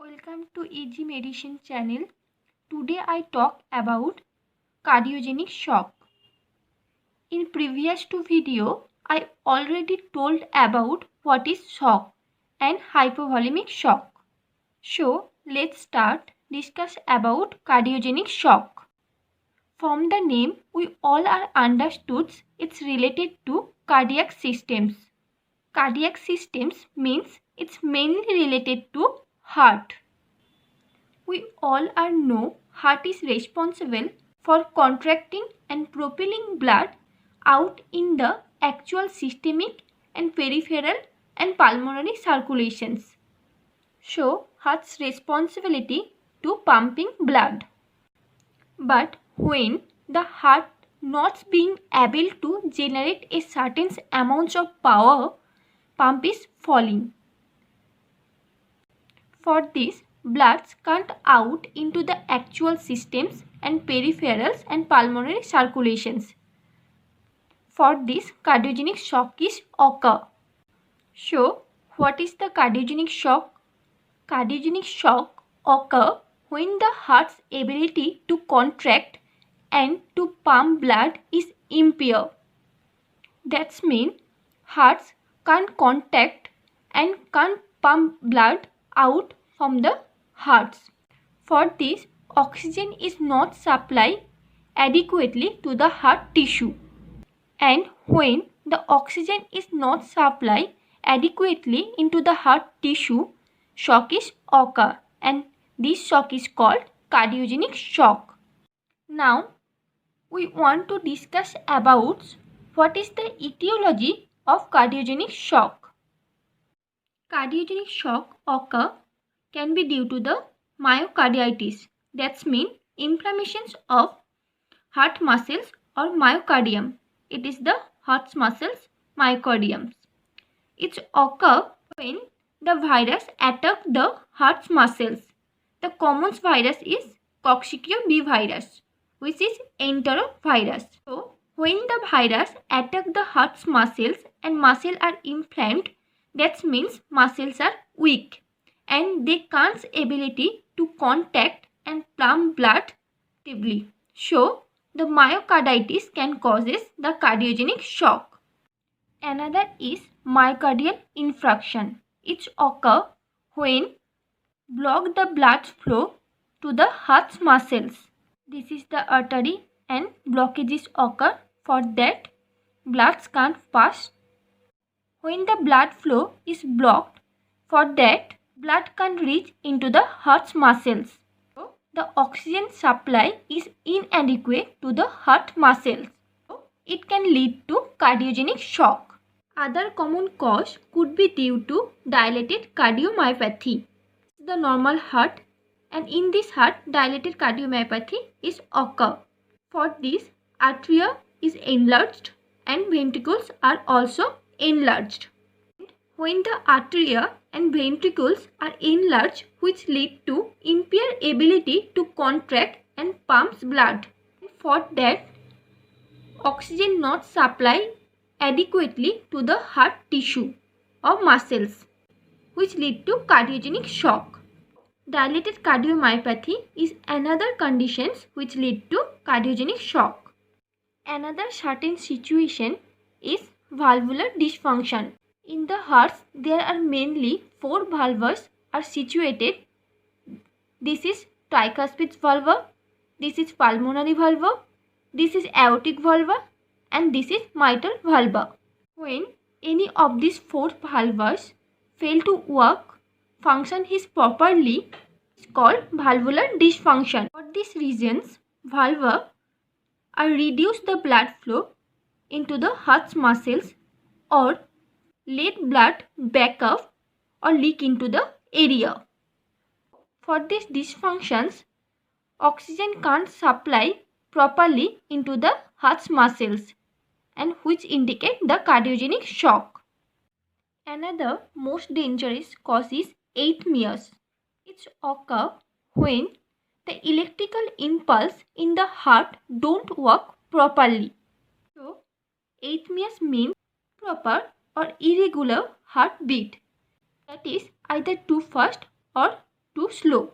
Welcome to EG Medicine channel. Today I talk about cardiogenic shock. In previous two video, I already told about what is shock and hypovolemic shock. So let's start discuss about cardiogenic shock. From the name, we all are understood it's related to cardiac systems. Cardiac systems means it's mainly related to heart. We all know heart is responsible for contracting and propelling blood out in the actual systemic and peripheral and pulmonary circulations. So, heart's responsibility to pumping blood. But when the heart not being able to generate a certain amount of power, pump is falling. For this, blood can't out into the actual systems and peripherals and pulmonary circulations. For this, cardiogenic shock is occur. So, what is the cardiogenic shock? Cardiogenic shock occur when the heart's ability to contract and to pump blood is impaired. That means hearts can't contract and can't pump blood out from the hearts. For this, oxygen is not supplied adequately to the heart tissue. And when the oxygen is not supplied adequately into the heart tissue, shock is occur, and this shock is called cardiogenic shock. Now, we want to discuss about what is the etiology of cardiogenic shock. Cardiogenic shock occur can be due to the myocarditis. That means inflammations of heart muscles or myocardium. It is the heart muscles myocardium. It occurs when the virus attacks the heart muscles. The common virus is Coxsackie B virus, which is enterovirus. So, when the virus attacks the heart muscles and muscles are inflamed, that means muscles are weak and they can't ability to contact and pump blood actively. So, the myocarditis can causes the cardiogenic shock. Another is myocardial infarction. It occurs when block the blood flow to the heart muscles. This is the artery and blockages occur. For that, blood can't pass. When the blood flow is blocked, for that, blood can't reach into the heart muscles. So, the oxygen supply is inadequate to the heart muscles. So, it can lead to cardiogenic shock. Other common cause could be due to dilated cardiomyopathy. The normal heart, and in this heart dilated cardiomyopathy is occur. For this, atria is enlarged and ventricles are also enlarged. When the atria and ventricles are enlarged, which lead to impaired ability to contract and pumps blood. For that, oxygen not supplied adequately to the heart tissue or muscles, which lead to cardiogenic shock. Dilated cardiomyopathy is another condition which lead to cardiogenic shock. Another certain situation is valvular dysfunction. In the heart, there are mainly 4 valves are situated. This is tricuspid valve, this is pulmonary valve, this is aortic valve, and this is mitral valve. When any of these 4 valves fail to work, function is properly, is called valvular dysfunction. For these reasons, valve are reduce the blood flow into the heart muscles or let blood back up or leak into the area. For these dysfunctions, oxygen can't supply properly into the heart muscles, and which indicate the cardiogenic shock. Another most dangerous cause is arrhythmias. It occurs when the electrical impulse in the heart don't work properly. So, arrhythmias means proper or irregular heartbeat, that is either too fast or too slow.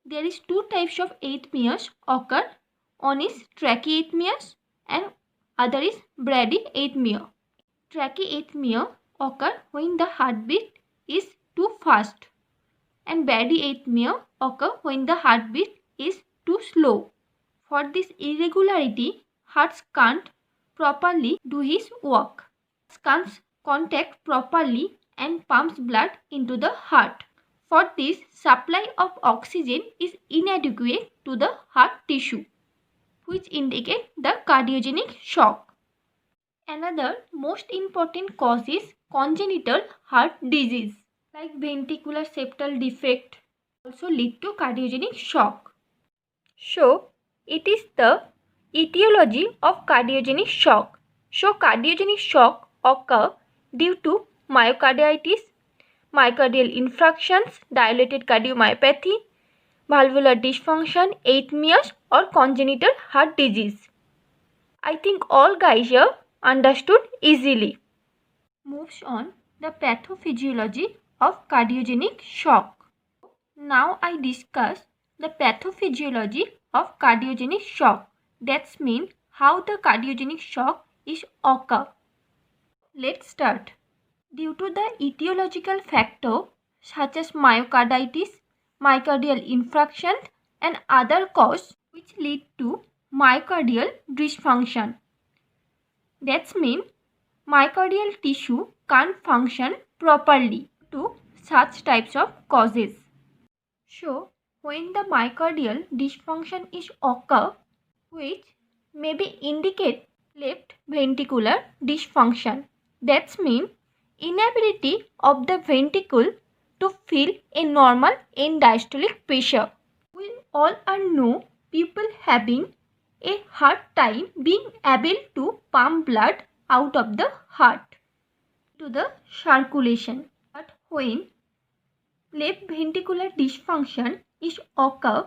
There is two types of arrhythmias occur. One is trachyarrhythmias and other is bradyarrhythmia. Trachyarrhythmia occur when the heartbeat is too fast and bradyarrhythmia occur when the heartbeat is too slow. For this irregularity, heart can't properly do his work. Can't contact properly and pumps blood into the heart. For this, supply of oxygen is inadequate to the heart tissue, which indicate the cardiogenic shock. Another most important cause is congenital heart disease, like ventricular septal defect, also lead to cardiogenic shock. So, it is the etiology of cardiogenic shock. So, cardiogenic shock occur due to myocarditis, myocardial infarctions, dilated cardiomyopathy, valvular dysfunction, arrhythmias or congenital heart disease. I think all guys here understood easily. Moves on the pathophysiology of cardiogenic shock. Now I discuss the pathophysiology of cardiogenic shock. That means how the cardiogenic shock is occur. Let's start. Due to the etiological factor such as myocarditis, myocardial infarction and other cause which lead to myocardial dysfunction. That means myocardial tissue can't function properly to such types of causes. So, when the myocardial dysfunction is occur, which may be indicate left ventricular dysfunction. That means inability of the ventricle to fill a normal end diastolic pressure. We all know people having a hard time being able to pump blood out of the heart to the circulation. But when left ventricular dysfunction is occur,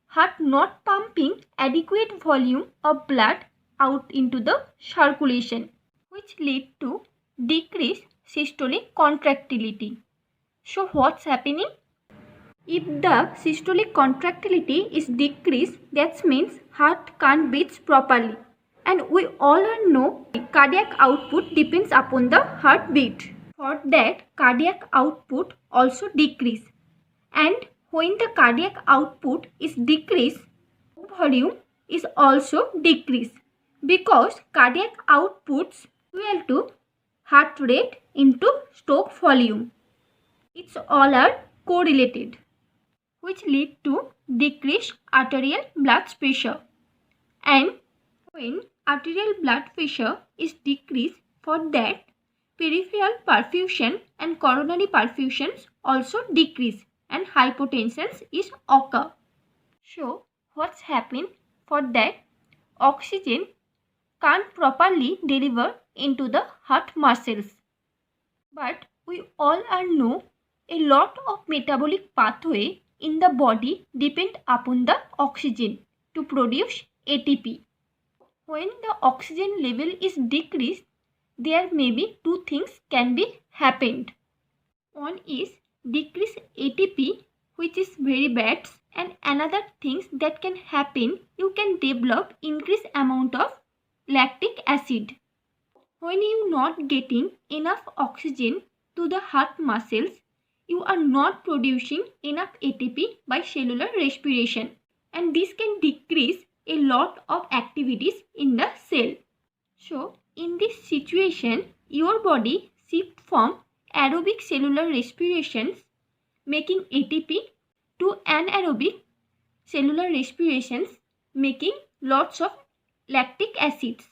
heart not pumping adequate volume of blood out into the circulation, which lead to decreased systolic contractility. So what's happening? If the systolic contractility is decreased, that means heart can't beat properly. And we all know cardiac output depends upon the heartbeat. For that, cardiac output also decrease. And when the cardiac output is decreased, volume is also decreased. Because cardiac outputs equal to heart rate into stroke volume. It's all are correlated, which lead to decreased arterial blood pressure. And when arterial blood pressure is decreased, for that peripheral perfusion and coronary perfusions also decrease and hypotension is occur. So what's happened? For that, oxygen can't properly deliver into the heart muscles. But we all know a lot of metabolic pathway in the body depend upon the oxygen to produce ATP. When the oxygen level is decreased, there may be two things can be happened. One is decreased ATP, which is very bad, and another things that can happen, you can develop increased amount of lactic acid. When you not getting enough oxygen to the heart muscles, you are not producing enough ATP by cellular respiration, and this can decrease a lot of activities in the cell. So in this situation, your body shift from aerobic cellular respirations making ATP to anaerobic cellular respirations making lots of lactic acids.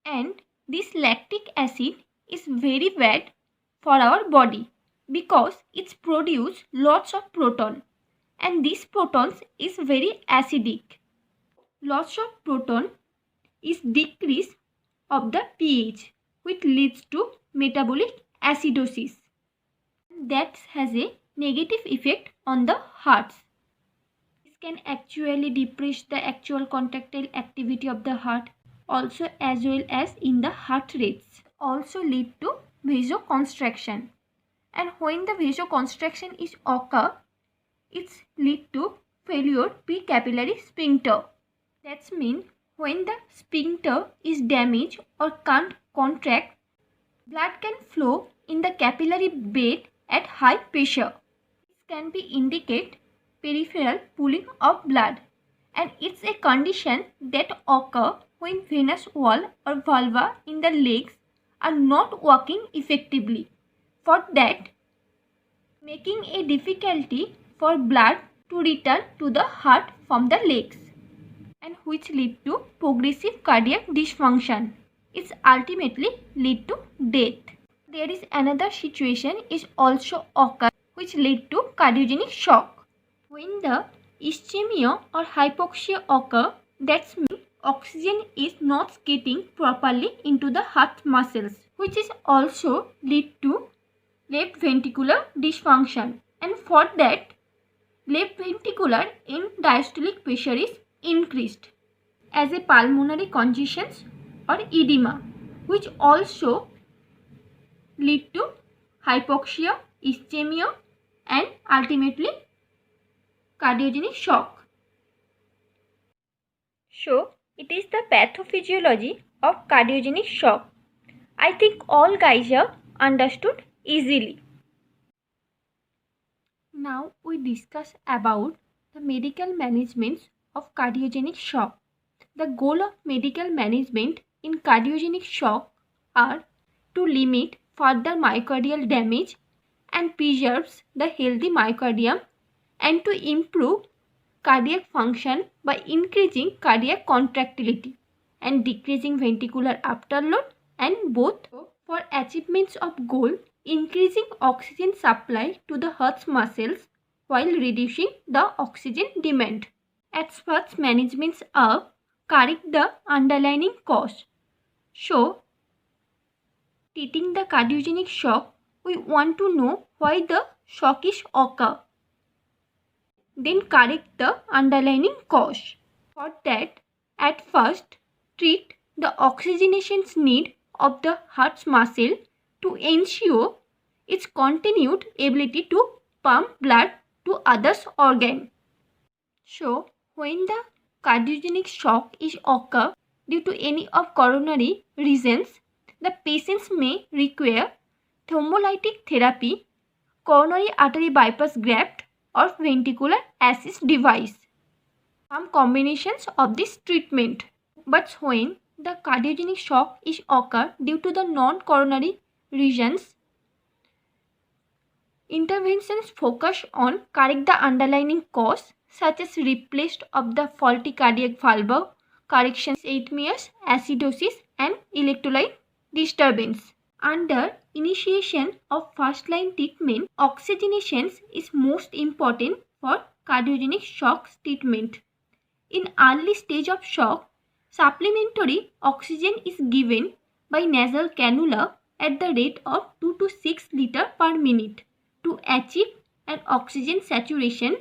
And this lactic acid is very bad for our body because it's produce lots of proton, and these protons is very acidic. Lots of proton is decrease of the pH, which leads to metabolic acidosis. That has a negative effect on the hearts. This can actually depress the actual contractile activity of the heart, also as well as in the heart rates. Also lead to vasoconstriction. And when the vasoconstriction is occur, It's lead to failure precapillary sphincter. That's mean when the sphincter is damaged or can't contract, blood can flow in the capillary bed at high pressure. This can be indicate peripheral pooling of blood, and it's a condition that occur when venous wall or vulva in the legs are not working effectively. For that, making a difficulty for blood to return to the heart from the legs, and which lead to progressive cardiac dysfunction. It's ultimately lead to death. There is another situation is also occur which lead to cardiogenic shock. When the ischemia or hypoxia occur, that means oxygen is not getting properly into the heart muscles, which is also lead to left ventricular dysfunction, and for that left ventricular end diastolic pressure is increased as a pulmonary congestion or edema, which also lead to hypoxia, ischemia, and ultimately cardiogenic shock. So, it is the pathophysiology of cardiogenic shock. I think all guys have understood easily. Now we discuss about the medical management of cardiogenic shock. The goal of medical management in cardiogenic shock are to limit further myocardial damage and preserves the healthy myocardium, and to improve cardiac function by increasing cardiac contractility and decreasing ventricular afterload, and both for achievements of goal increasing oxygen supply to the heart muscles while reducing the oxygen demand. As first managements are correct the underlying cause. So, treating the cardiogenic shock, we want to know why the shock is occur. Then correct the underlying cause. For that, at first, treat the oxygenation need of the heart muscle to ensure its continued ability to pump blood to others organ. So, when the cardiogenic shock is occur due to any of coronary reasons, the patients may require thrombolytic therapy, coronary artery bypass graft, or ventricular assist device. Some combinations of this treatment. But when the cardiogenic shock is occur due to the non-coronary regions, interventions focus on correct the underlying cause, such as replaced of the faulty cardiac valve, corrections arrhythmias, acidosis, and electrolyte disturbance. Under initiation of first-line treatment, oxygenation is most important for cardiogenic shock treatment. In early stage of shock, supplementary oxygen is given by nasal cannula at the rate of 2 to 6 liters per minute to achieve an oxygen saturation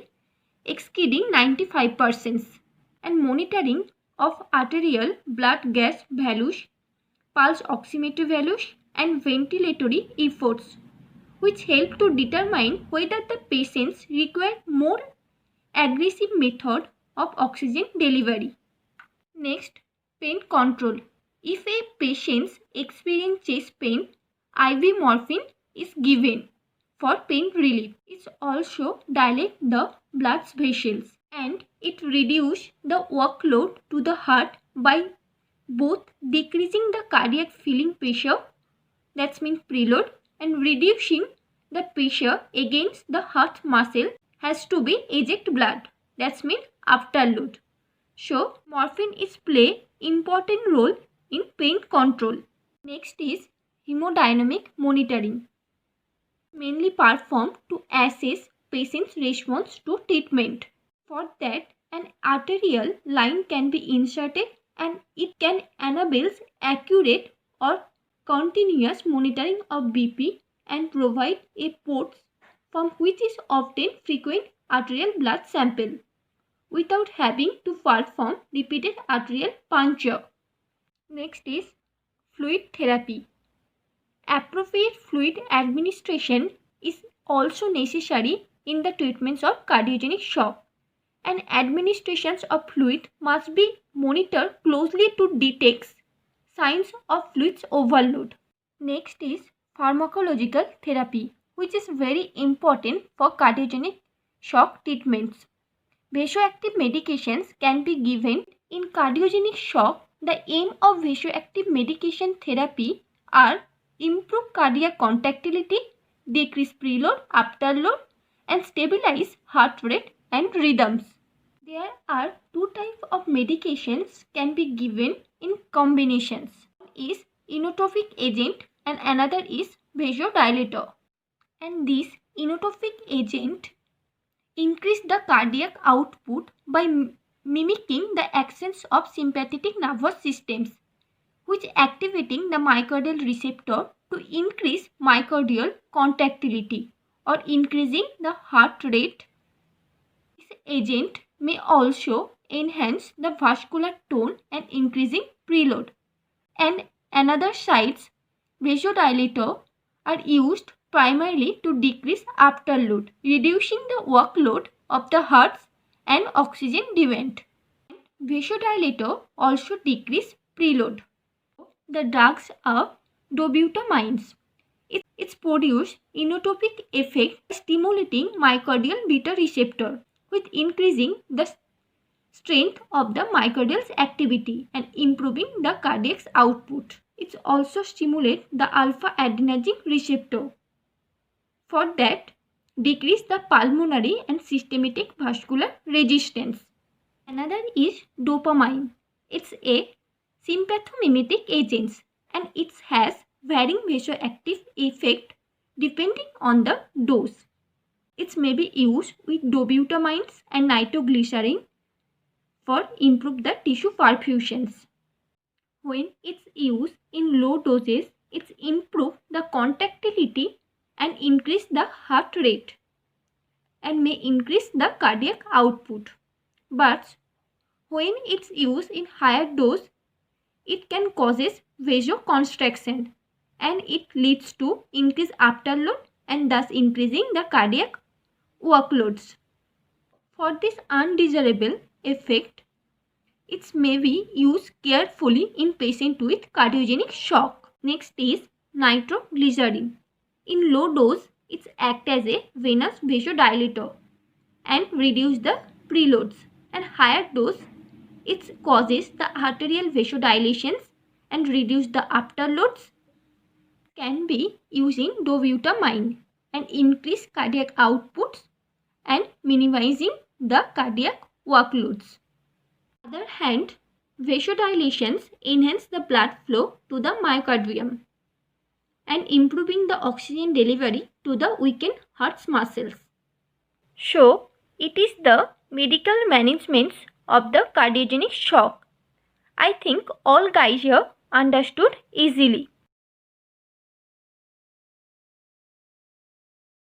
exceeding 95%, and monitoring of arterial blood gas values, pulse oximetry values, and ventilatory efforts, which help to determine whether the patients require more aggressive method of oxygen delivery. Next, pain control. If a patient experiences chest pain, IV morphine is given for pain relief. It also dilates the blood vessels, and it reduces the workload to the heart by both decreasing the cardiac filling pressure, that means preload, and reducing the pressure against the heart muscle has to be eject blood, that means afterload. So, morphine is play important role in pain control. Next is hemodynamic monitoring, mainly performed to assess patient's response to treatment. For that, an arterial line can be inserted, and it can enable accurate or continuous monitoring of BP and provide a port from which is obtained frequent arterial blood sample without having to perform repeated arterial puncture. Next is fluid therapy. Appropriate fluid administration is also necessary in the treatments of cardiogenic shock, and administrations of fluid must be monitored closely to detect signs of fluids overload. Next is pharmacological therapy, which is very important for cardiogenic shock treatments. Vasoactive medications can be given in cardiogenic shock. The aim of vasoactive medication therapy are improve cardiac contractility, decrease preload, afterload, and stabilize heart rate and rhythms. There are two types of medications can be given in combinations. One is inotropic agent and another is vasodilator. And this inotropic agent increase the cardiac output by mimicking the actions of sympathetic nervous systems, which activating the myocardial receptor to increase myocardial contractility or increasing the heart rate. This agent may also enhance the vascular tone and increasing preload. And another sides, vasodilator are used primarily to decrease afterload, reducing the workload of the hearts and oxygen demand. Vasodilator also decrease preload. The drugs are dobutamines. It's produce inotropic effect by stimulating myocardial beta receptor with increasing the strength of the myocardial activity and improving the cardiac output. It also stimulates the alpha adrenergic receptor. For that, decrease the pulmonary and systemic vascular resistance. Another is dopamine. It's a sympathomimetic agent and it has varying vasoactive effect depending on the dose. It may be used with dobutamines and nitroglycerin for improve the tissue perfusions. When it's used in low doses, it improves the contractility and increase the heart rate and may increase the cardiac output. But when it's used in higher dose, it can causes vasoconstriction and it leads to increased afterload and thus increasing the cardiac workloads. For this undesirable effect, it may be used carefully in patients with cardiogenic shock. Next is nitroglycerin. In low dose, it acts as a venous vasodilator and reduce the preloads. And higher dose, it causes the arterial vasodilations and reduce the afterloads. Can be using dobutamine and increase cardiac outputs and minimizing the cardiac workloads. On the other hand, vasodilations enhance the blood flow to the myocardium and improving the oxygen delivery to the weakened heart muscles. So, it is the medical management of the cardiogenic shock. I think all guys here understood easily.